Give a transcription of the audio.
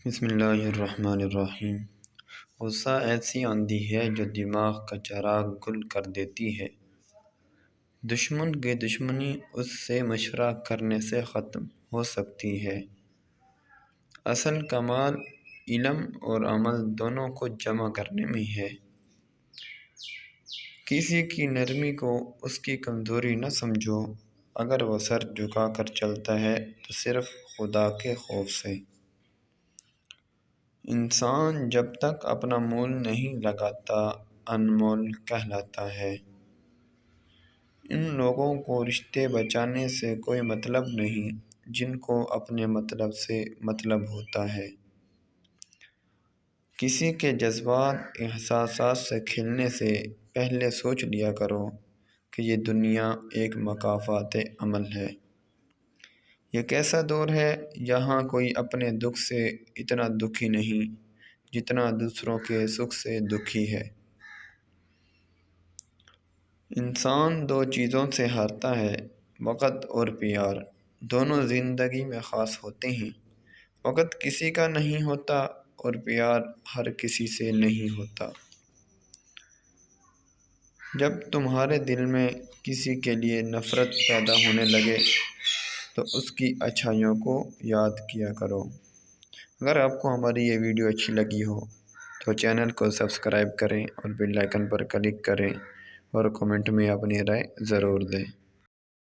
بسم اللہ الرحمن الرحیم۔ غصہ ایسی آندھی ہے جو دماغ کا چراغ گل کر دیتی ہے۔ دشمن کی دشمنی اس سے مشورہ کرنے سے ختم ہو سکتی ہے۔ اصل کمال علم اور عمل دونوں کو جمع کرنے میں ہے۔ کسی کی نرمی کو اس کی کمزوری نہ سمجھو۔ اگر وہ سر جھکا کر چلتا ہے تو صرف خدا کے خوف سے۔ انسان جب تک اپنا مول نہیں لگاتا انمول کہلاتا ہے۔ ان لوگوں کو رشتے بچانے سے کوئی مطلب نہیں جن کو اپنے مطلب سے مطلب ہوتا ہے۔ کسی کے جذبات احساسات سے کھیلنے سے پہلے سوچ لیا کرو کہ یہ دنیا ایک مکافات عمل ہے۔ یہ کیسا دور ہے یہاں کوئی اپنے دکھ سے اتنا دکھی نہیں جتنا دوسروں کے سکھ سے دکھی ہے۔ انسان دو چیزوں سے ہارتا ہے، وقت اور پیار۔ دونوں زندگی میں خاص ہوتے ہیں۔ وقت کسی کا نہیں ہوتا اور پیار ہر کسی سے نہیں ہوتا۔ جب تمہارے دل میں کسی کے لیے نفرت پیدا ہونے لگے تو اس کی اچھائیوں کو یاد کیا کرو۔ اگر آپ کو ہماری یہ ویڈیو اچھی لگی ہو تو چینل کو سبسکرائب کریں اور بیل آئیکن پر کلک کریں اور کمنٹ میں اپنی رائے ضرور دیں۔